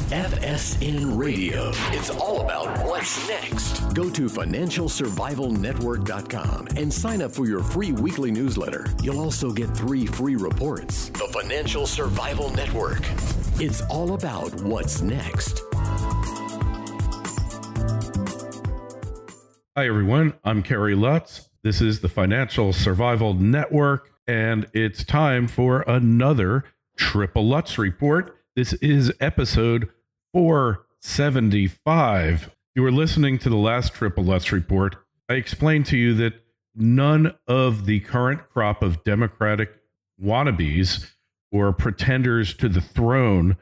FSN Radio. It's all about what's next. Go to financialsurvivalnetwork.com and sign up for your free weekly newsletter. You'll also get 3 free reports. The Financial Survival Network. It's all about what's next. Hi, everyone. I'm Kerry Lutz. This is the Financial Survival Network, and it's time for another Triple Lutz Report. This is episode 475. You were listening to the last Triple Lutz Report. I explained to you that none of the current crop of Democratic wannabes or pretenders to the throne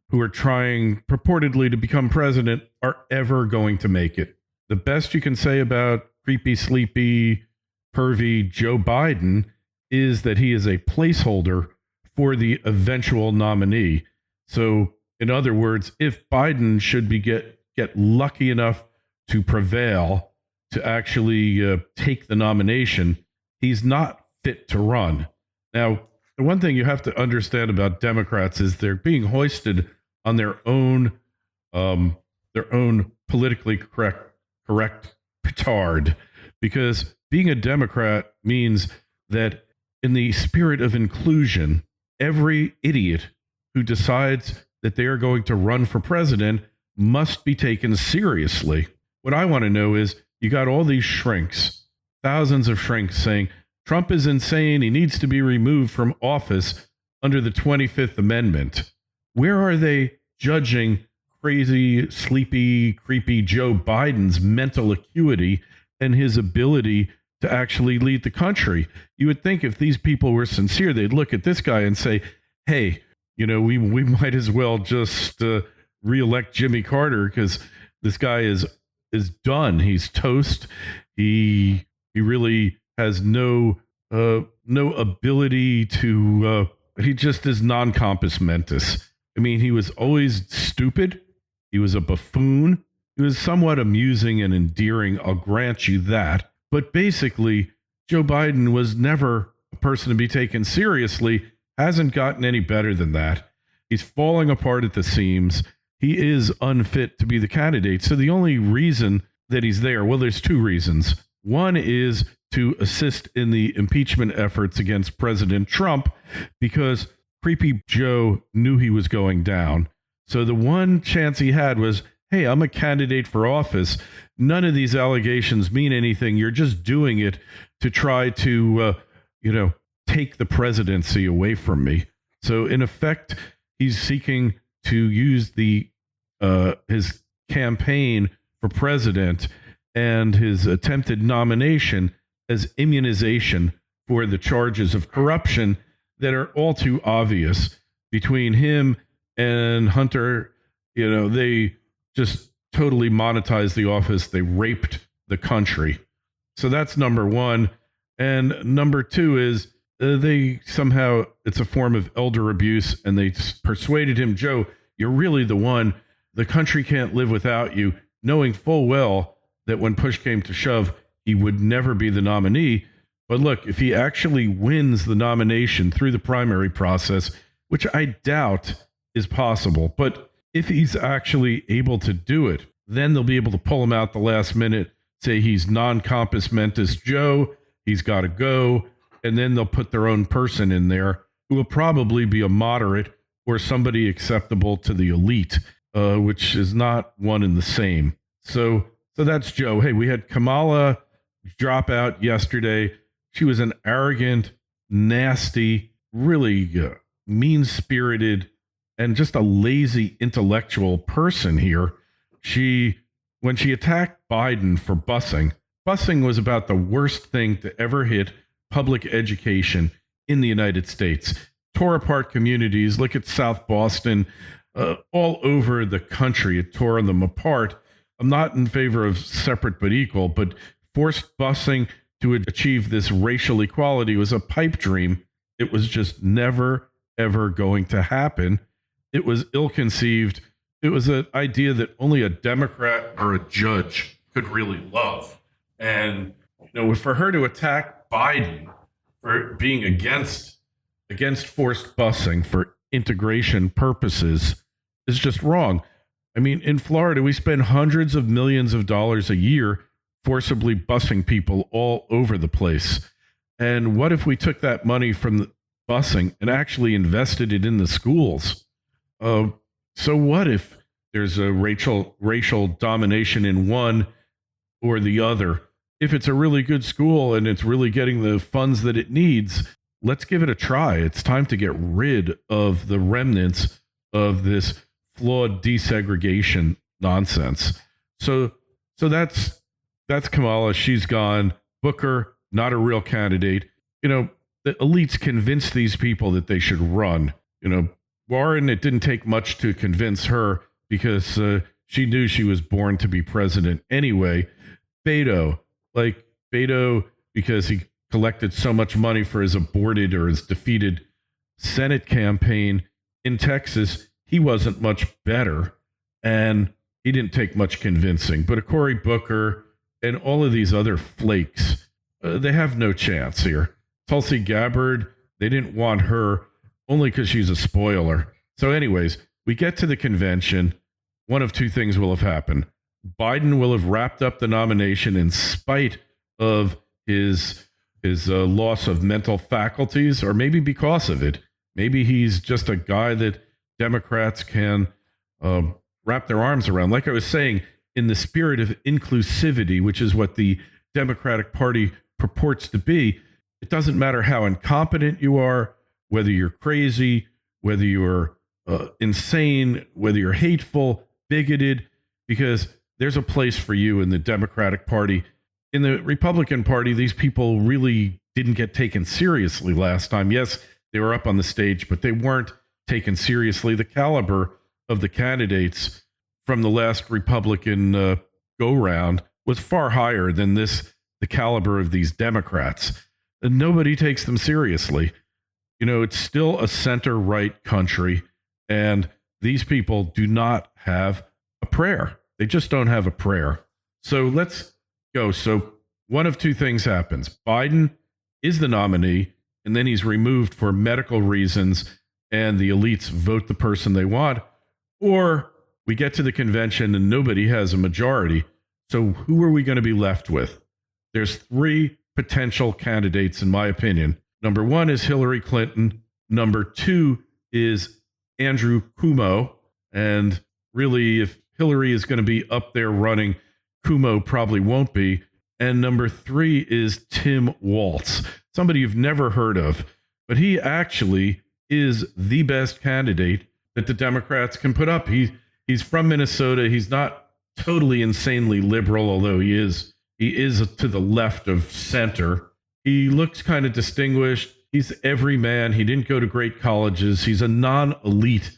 who are trying purportedly to become president are ever going to make it. The best you can say about creepy, sleepy, pervy Joe Biden is that he is a placeholder for the eventual nominee. So, in other words, if Biden should get lucky enough to prevail to actually take the nomination, he's not fit to run. Now, the one thing you have to understand about Democrats is they're being hoisted on their own politically correct petard, because being a Democrat means that in the spirit of inclusion, every idiot who decides that they are going to run for president must be taken seriously. What I want to know is, you got all these shrinks, thousands of shrinks saying Trump is insane, he needs to be removed from office under the 25th Amendment. Where are they judging crazy, sleepy, creepy Joe Biden's mental acuity and his ability to actually lead the country? You would think if these people were sincere, they'd look at this guy and say, hey, we might as well just reelect Jimmy Carter, because this guy is done. He's toast. He really has no ability to. He just is non-compos mentis. I mean, he was always stupid. He was a buffoon. He was somewhat amusing and endearing. I'll grant you that. But basically, Joe Biden was never a person to be taken seriously. Hasn't gotten any better than that. He's falling apart at the seams. He is unfit to be the candidate. So the only reason that he's there, well, there's 2 reasons. One is to assist in the impeachment efforts against President Trump, because creepy Joe knew he was going down. So the one chance he had was, hey, I'm a candidate for office. None of these allegations mean anything. You're just doing it to try to, take the presidency away from me. So in effect, he's seeking to use his campaign for president and his attempted nomination as immunization for the charges of corruption that are all too obvious between him and Hunter. They just totally monetized the office. They raped the country. So that's number one. And number 2 is it's a form of elder abuse, and they persuaded him, Joe, you're really the one. The country can't live without you, knowing full well that when push came to shove, he would never be the nominee. But look, if he actually wins the nomination through the primary process, which I doubt is possible, but if he's actually able to do it, then they'll be able to pull him out the last minute, say he's non-compos mentis Joe, he's got to go, and then they'll put their own person in there who will probably be a moderate or somebody acceptable to the elite, which is not one and the same. So that's Joe. Hey, we had Kamala drop out yesterday. She was an arrogant, nasty, really mean-spirited, and just a lazy intellectual person here. When she attacked Biden for busing was about the worst thing to ever hit public education in the United States. Tore apart communities. Look at South Boston, all over the country. It tore them apart. I'm not in favor of separate but equal, but forced busing to achieve this racial equality was a pipe dream. It was just never, ever going to happen. It was ill-conceived. It was an idea that only a Democrat or a judge could really love. And for her to attack Biden for being against forced busing for integration purposes is just wrong. I mean, in Florida, we spend hundreds of millions of dollars a year forcibly busing people all over the place. And what if we took that money from the busing and actually invested it in the schools? So what if there's a racial domination in one or the other? If it's a really good school and it's really getting the funds that it needs, let's give it a try. It's time to get rid of the remnants of this flawed desegregation nonsense. So that's Kamala. She's gone. Booker, not a real candidate. The elites convinced these people that they should run. Warren, it didn't take much to convince her because she knew she was born to be president anyway. Beto, because he collected so much money for his aborted or his defeated Senate campaign in Texas, he wasn't much better, and he didn't take much convincing. But Cory Booker and all of these other flakes, they have no chance here. Tulsi Gabbard, they didn't want her only because she's a spoiler. So anyways, we get to the convention. One of two things will have happened. Biden will have wrapped up the nomination in spite of his loss of mental faculties, or maybe because of it. Maybe he's just a guy that Democrats can wrap their arms around. Like I was saying, in the spirit of inclusivity, which is what the Democratic Party purports to be, it doesn't matter how incompetent you are, whether you're crazy, whether you're insane, whether you're hateful, bigoted, because there's a place for you in the Democratic Party. In the Republican Party, these people really didn't get taken seriously last time. Yes, they were up on the stage, but they weren't taken seriously. The caliber of the candidates from the last Republican go-round was far higher than the caliber of these Democrats. And nobody takes them seriously. It's still a center-right country, and these people do not have a prayer. They just don't have a prayer. So let's go. So one of two things happens. Biden is the nominee, and then he's removed for medical reasons, and the elites vote the person they want. Or we get to the convention and nobody has a majority. So who are we going to be left with? There's three potential candidates, in my opinion. Number one is Hillary Clinton. Number two is Andrew Cuomo. And really, if Hillary is going to be up there running, Cuomo probably won't be. And number three is Tim Walz, somebody you've never heard of, but he actually is the best candidate that the Democrats can put up. He's from Minnesota. He's not totally insanely liberal, although he is to the left of center. He looks kind of distinguished. He's everyman. He didn't go to great colleges. He's a non-elitist,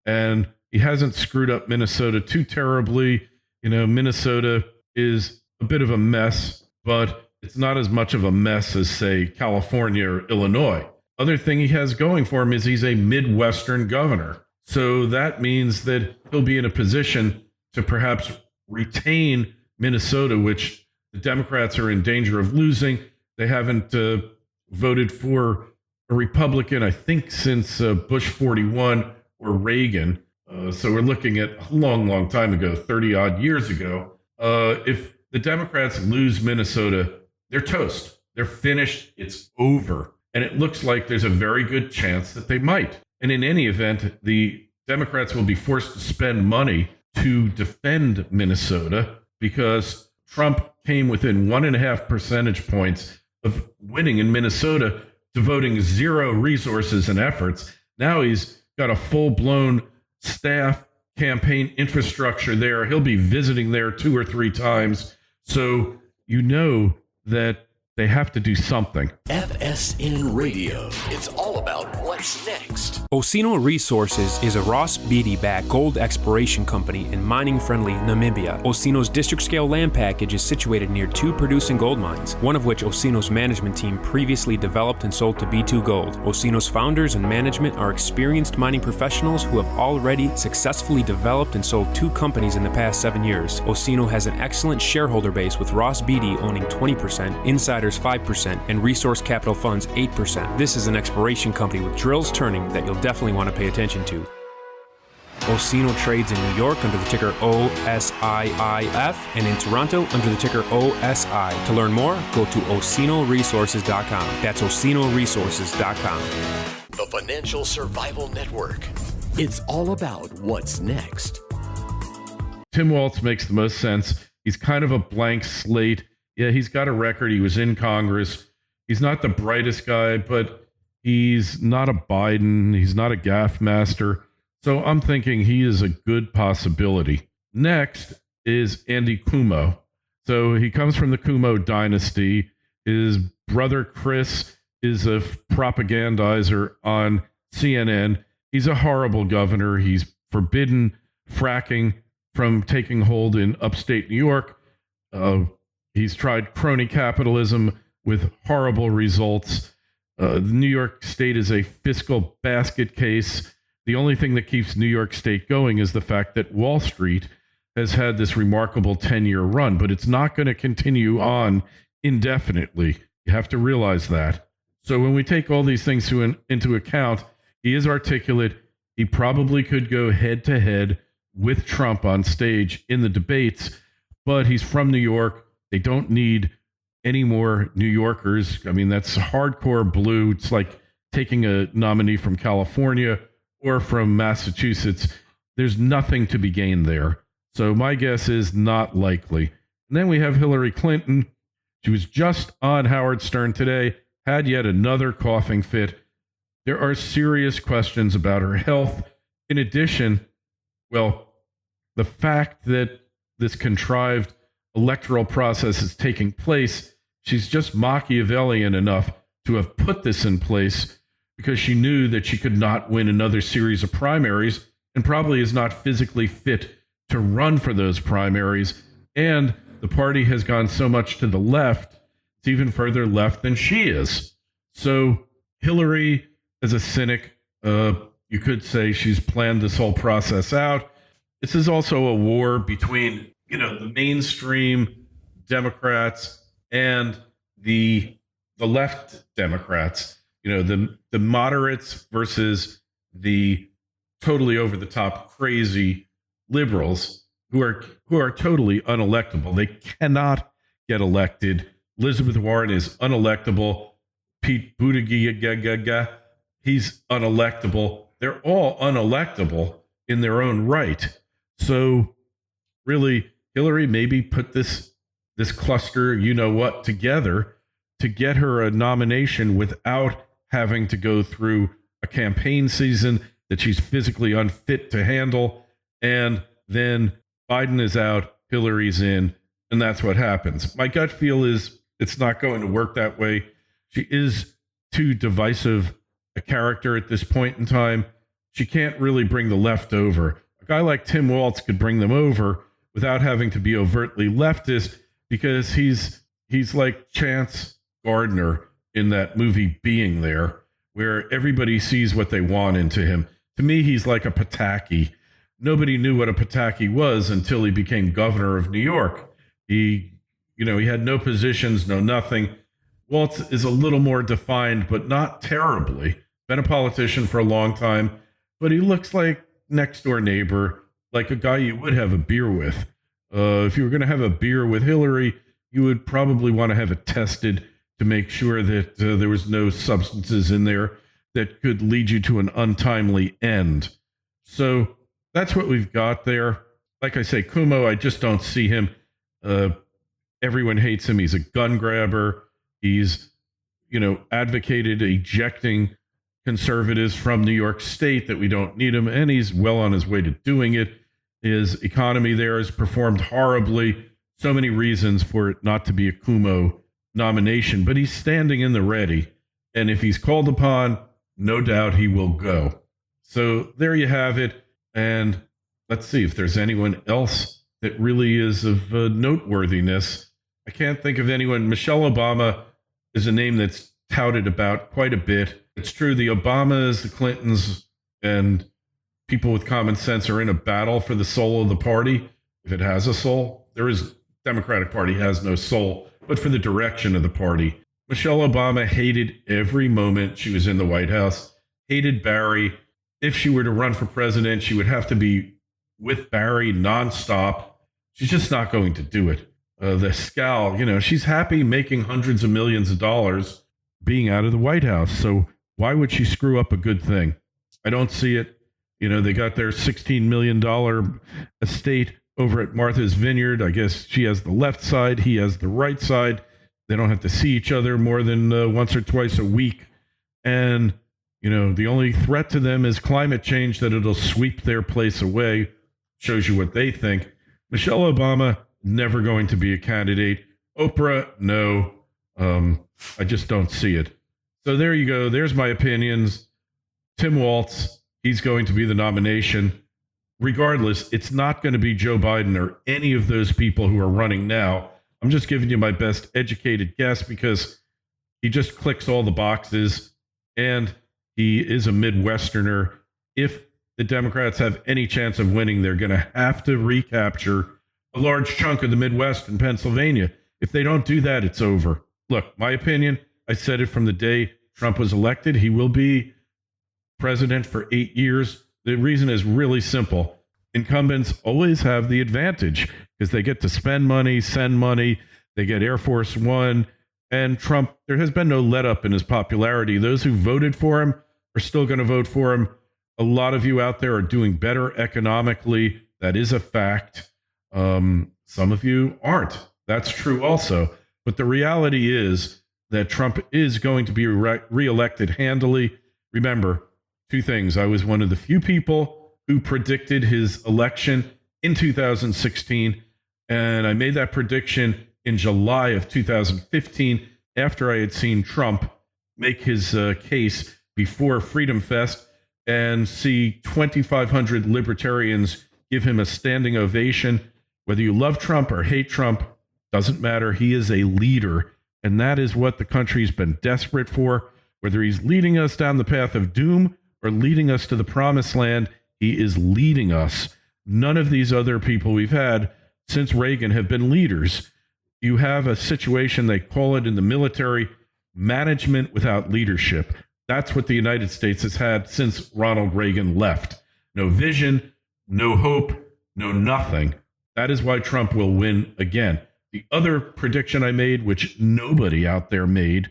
and he hasn't screwed up Minnesota too terribly. Minnesota is a bit of a mess, but it's not as much of a mess as, say, California or Illinois. Other thing he has going for him is he's a midwestern governor. So that means that he'll be in a position to perhaps retain Minnesota, which the Democrats are in danger of losing. They haven't voted for a Republican, I think, since Bush 41 or Reagan. So we're looking at a long, long time ago, 30 odd years ago. If the Democrats lose Minnesota, they're toast. They're finished. It's over. And it looks like there's a very good chance that they might. And in any event, the Democrats will be forced to spend money to defend Minnesota because Trump came within 1.5 percentage points of winning in Minnesota, devoting zero resources and efforts. Now he's got a full-blown staff, campaign infrastructure there. He'll be visiting there 2 or 3 times. So that they have to do something. FSN Radio. It's all about what's next. Osino Resources is a Ross Beatty-backed gold exploration company in mining-friendly Namibia. Osino's district-scale land package is situated near 2 producing gold mines, one of which Osino's management team previously developed and sold to B2 Gold. Osino's founders and management are experienced mining professionals who have already successfully developed and sold 2 companies in the past 7 years. Osino has an excellent shareholder base with Ross Beatty owning 20%, insiders 5%, and Resource Capital Funds 8%. This is an exploration company with drills turning that you'll definitely want to pay attention to. Osino trades in New York under the ticker OSIIF and in Toronto under the ticker OSI. To learn more, go to osinoresources.com. That's osinoresources.com. The Financial Survival Network. It's all about what's next. Tim Walz makes the most sense. He's kind of a blank slate. Yeah, he's got a record. He was in Congress. He's not the brightest guy, but he's not a Biden. He's not a gaffe master. So I'm thinking he is a good possibility. Next is Andy Cuomo. So he comes from the Cuomo dynasty. His brother Chris is a propagandizer on CNN. He's a horrible governor. He's forbidden fracking from taking hold in upstate New York. He's tried crony capitalism with horrible results. New York State is a fiscal basket case. The only thing that keeps New York State going is the fact that Wall Street has had this remarkable 10-year run, but it's not going to continue on indefinitely. You have to realize that. So when we take all these things into account, he is articulate. He probably could go head-to-head with Trump on stage in the debates, but he's from New York. They don't need any more New Yorkers. I mean, that's hardcore blue. It's like taking a nominee from California or from Massachusetts. There's nothing to be gained there. So my guess is not likely. And then we have Hillary Clinton. She was just on Howard Stern today, had yet another coughing fit. There are serious questions about her health. In addition, well, the fact that this contrived electoral process is taking place, she's just Machiavellian enough to have put this in place because she knew that she could not win another series of primaries and probably is not physically fit to run for those primaries. And the party has gone so much to the left, it's even further left than she is. So Hillary, as a cynic, you could say she's planned this whole process out. This is also a war between, the mainstream Democrats and the left Democrats, the moderates versus the totally over the top crazy liberals who are totally unelectable. They cannot get elected. Elizabeth Warren is unelectable. Pete Buttigieg, he's unelectable. They're all unelectable in their own right. So really, Hillary maybe put this cluster, together to get her a nomination without having to go through a campaign season that she's physically unfit to handle. And then Biden is out, Hillary's in, and that's what happens. My gut feel is it's not going to work that way. She is too divisive a character at this point in time. She can't really bring the left over. A guy like Tim Walz could bring them over without having to be overtly leftist because he's like Chance Gardner in that movie Being There, where everybody sees what they want into him. To me, he's like a Pataki. Nobody knew what a Pataki was until he became governor of New York. He had no positions, no nothing. Walz is a little more defined, but not terribly. Been a politician for a long time, but he looks like next door neighbor, like a guy you would have a beer with. If you were going to have a beer with Hillary, you would probably want to have it tested to make sure that there was no substances in there that could lead you to an untimely end. So that's what we've got there. Like I say, Cuomo, I just don't see him. Everyone hates him. He's a gun grabber. He's, advocated ejecting conservatives from New York State, that we don't need him, and he's well on his way to doing it. His economy there has performed horribly. So many reasons for it not to be a Cuomo nomination, but he's standing in the ready. And if he's called upon, no doubt he will go. So there you have it. And let's see if there's anyone else that really is of noteworthiness. I can't think of anyone. Michelle Obama is a name that's touted about quite a bit. It's true, the Obamas, the Clintons, and people with common sense are in a battle for the soul of the party. If it has a soul, Democratic Party has no soul, but for the direction of the party. Michelle Obama hated every moment she was in the White House, hated Barry, if she were to run for president, she would have to be with Barry nonstop. She's just not going to do it. The scowl, she's happy making hundreds of millions of dollars being out of the White House. So why would she screw up a good thing? I don't see it. They got their $16 million estate over at Martha's Vineyard. I guess she has the left side, he has the right side. They don't have to see each other more than once or twice a week. And, the only threat to them is climate change, that it'll sweep their place away. Shows you what they think. Michelle Obama, never going to be a candidate. Oprah, no. I just don't see it. So there you go. There's my opinions. Tim Walz, he's going to be the nomination. Regardless, it's not going to be Joe Biden or any of those people who are running now. I'm just giving you my best educated guess because he just clicks all the boxes and he is a Midwesterner. If the Democrats have any chance of winning, they're going to have to recapture a large chunk of the Midwest and Pennsylvania. If they don't do that, it's over. Look, my opinion, I said it from the day Trump was elected. He will be president for 8 years. The reason is really simple. Incumbents always have the advantage because they get to spend money, send money. They get Air Force One. And Trump, there has been no let up in his popularity. Those who voted for him are still going to vote for him. A lot of you out there are doing better economically. That is a fact. Some of you aren't. That's true also. But the reality is that Trump is going to be reelected handily. Remember, two things. I was one of the few people who predicted his election in 2016, and I made that prediction in July of 2015 after I had seen Trump make his case before Freedom Fest and see 2,500 libertarians give him a standing ovation. Whether you love Trump or hate Trump, doesn't matter. He is a leader, and that is what the country's been desperate for. Whether he's leading us down the path of doom or leading us to the promised land, he is leading us. None of these other people we've had since Reagan have been leaders. You have a situation, they call it in the military, management without leadership. That's what the United States has had since Ronald Reagan left. No vision, no hope, no nothing. That is why Trump will win again. The other prediction I made, which nobody out there made,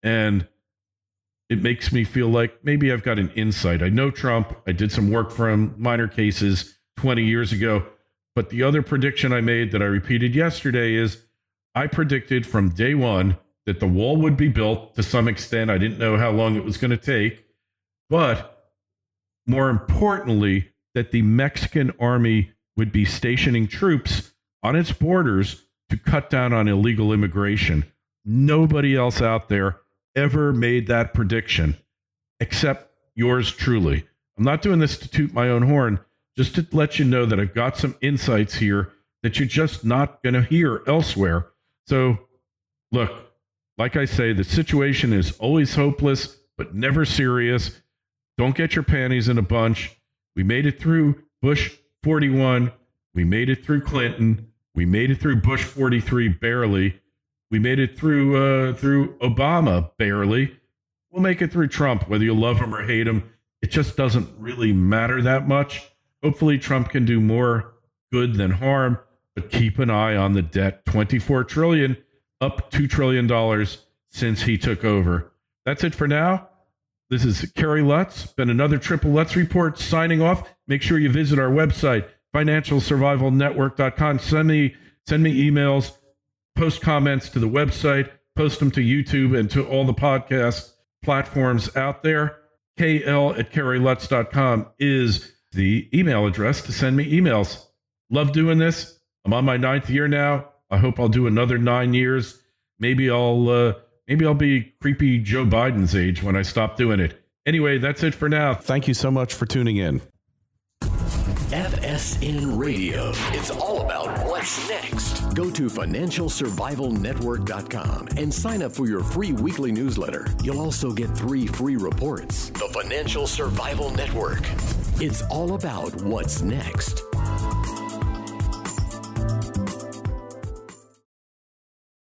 and it makes me feel like maybe I've got an insight. I know Trump. I did some work for him, minor cases 20 years ago. But the other prediction I made that I repeated yesterday is I predicted from day one that the wall would be built to some extent. I didn't know how long it was going to take. But more importantly, that the Mexican army would be stationing troops on its borders to cut down on illegal immigration. Nobody else out there ever made that prediction except yours truly. I'm not doing this to toot my own horn, just to let you know that I've got some insights here that you're just not going to hear elsewhere. So, look, like I say, the situation is always hopeless, but never serious. Don't get your panties in a bunch. We made it through Bush 41. We made it through Clinton. We made it through Bush 43, barely. We made it through Obama, barely. We'll make it through Trump, whether you love him or hate him. It just doesn't really matter that much. Hopefully Trump can do more good than harm, but keep an eye on the debt. $24 trillion, up $2 trillion since he took over. That's it for now. This is Kerry Lutz. Been another Triple Lutz Report signing off. Make sure you visit our website, financialsurvivalnetwork.com. Send me emails. Post comments to the website, post them to YouTube and to all the podcast platforms out there. KL@KerryLutz.com is the email address to send me emails. Love doing this. I'm on my 9th year now. I hope I'll do another 9 years. Maybe I'll be creepy Joe Biden's age when I stop doing it. Anyway, that's it for now. Thank you so much for tuning in. FSN Radio. It's all about what's next. Go to financialsurvivalnetwork.com and sign up for your free weekly newsletter. You'll also get 3 free reports. The Financial Survival Network. It's all about what's next.